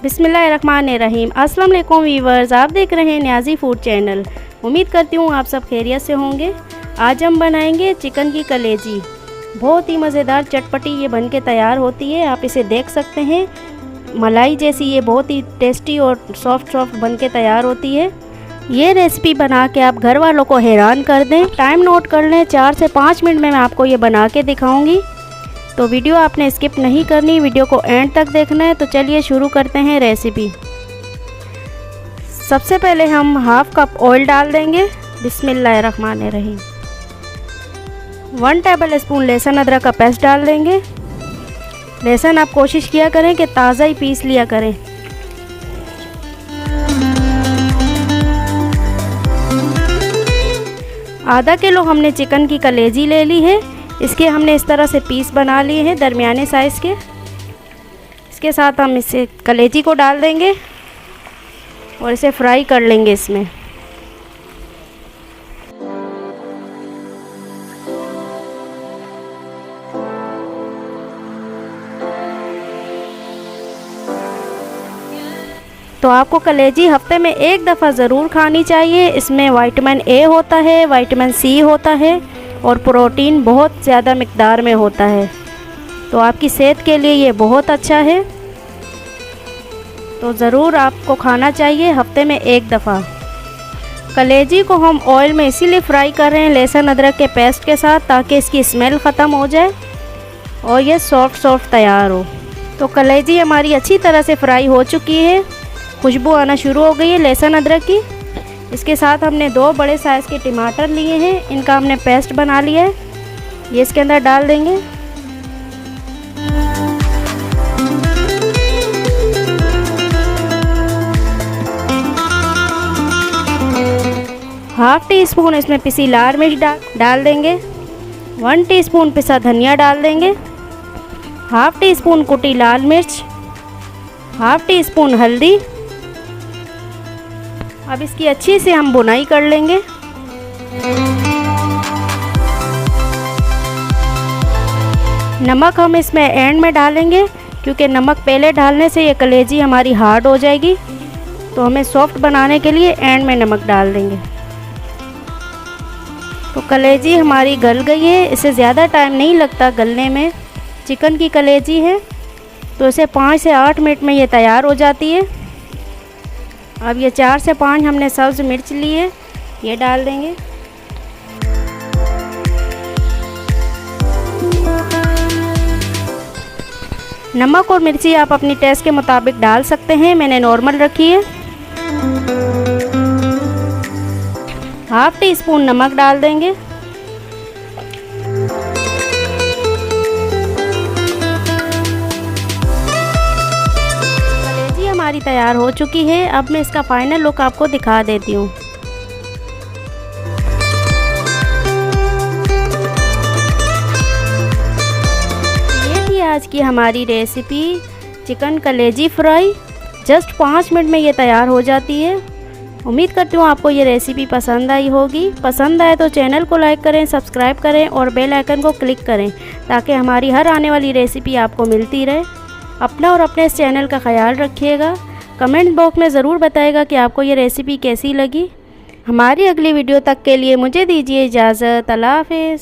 बिस्मिल्लाहिर्रहमानिर्रहीम। अस्सलाम वालेकुम वीवर्स, आप देख रहे हैं न्याज़ी फूड चैनल। उम्मीद करती हूँ आप सब खैरियत से होंगे। आज हम बनाएंगे चिकन की कलेजी। बहुत ही मज़ेदार चटपटी ये बन के तैयार होती है। आप इसे देख सकते हैं, मलाई जैसी ये बहुत ही टेस्टी और सॉफ्ट बन के तैयार होती है। ये रेसिपी बना के आप घर वालों को हैरान कर दें। टाइम नोट कर लें, 4 से 5 मिनट में मैं आपको ये बना के दिखाऊंगी। तो वीडियो आपने स्किप नहीं करनी, वीडियो को एंड तक देखना है। तो चलिए शुरू करते हैं रेसिपी। सबसे पहले हम हाफ कप ऑयल डाल देंगे। बिस्मिल्लाहिर्रहमानिर्रहीम। 1 टेबल स्पून लहसुन अदरक का पेस्ट डाल देंगे। लहसुन आप कोशिश किया करें कि ताज़ा ही पीस लिया करें। आधा किलो हमने चिकन की कलेजी ले ली है। इसके हमने इस तरह से पीस बना लिए हैं दरमियाने साइज़ के। इसके साथ हम इसे कलेजी को डाल देंगे और इसे फ्राई कर लेंगे इसमें। तो आपको कलेजी हफ्ते में एक दफ़ा ज़रूर खानी चाहिए। इसमें विटामिन ए होता है, विटामिन सी होता है और प्रोटीन बहुत ज़्यादा मिक़दार में होता है। तो आपकी सेहत के लिए ये बहुत अच्छा है। तो ज़रूर आपको खाना चाहिए हफ्ते में एक दफ़ा। कलेजी को हम ऑयल में इसीलिए फ्राई कर रहे हैं लहसुन अदरक के पेस्ट के साथ, ताकि इसकी स्मेल ख़त्म हो जाए और ये सॉफ्ट तैयार हो। तो कलेजी हमारी अच्छी तरह से फ्राई हो चुकी है, खुशबू आना शुरू हो गई है लहसुन अदरक की। इसके साथ हमने 2 बड़े साइज़ के टमाटर लिए हैं, इनका हमने पेस्ट बना लिया है। ये इसके अंदर डाल देंगे। हाफ टी स्पून इसमें पिसी लाल मिर्च डाल देंगे। 1 टीस्पून पिसा धनिया डाल देंगे। हाफ टी स्पून कुटी लाल मिर्च, हाफ टी स्पून हल्दी। अब इसकी अच्छी से हम भुनाई कर लेंगे। नमक हम इसमें एंड में डालेंगे, क्योंकि नमक पहले डालने से ये कलेजी हमारी हार्ड हो जाएगी। तो हमें सॉफ्ट बनाने के लिए एंड में नमक डाल देंगे। तो कलेजी हमारी गल गई है, इसे ज़्यादा टाइम नहीं लगता गलने में। चिकन की कलेजी है तो इसे 5 से 8 मिनट में ये तैयार हो जाती है। अब ये 4 से 5 हमने सब्ज़ मिर्च ली है, ये डाल देंगे। नमक और मिर्ची आप अपनी टेस्ट के मुताबिक डाल सकते हैं, मैंने नॉर्मल रखी है। हाफ टी स्पून नमक डाल देंगे। कलेजी हमारी तैयार हो चुकी है। अब मैं इसका फाइनल लुक आपको दिखा देती हूँ। ये थी आज की हमारी रेसिपी, चिकन कलेजी फ्राई। जस्ट 5 मिनट में ये तैयार हो जाती है। उम्मीद करती हूँ आपको ये रेसिपी पसंद आई होगी। पसंद आए तो चैनल को लाइक करें, सब्सक्राइब करें और बेल आइकन को क्लिक करें, ताकि हमारी हर आने वाली रेसिपी आपको मिलती रहे। अपना और अपने इस चैनल का ख्याल रखिएगा। कमेंट बॉक्स में ज़रूर बताइएगा कि आपको ये रेसिपी कैसी लगी। हमारी अगली वीडियो तक के लिए मुझे दीजिए इजाज़त। अल्लाह हाफ़िज़।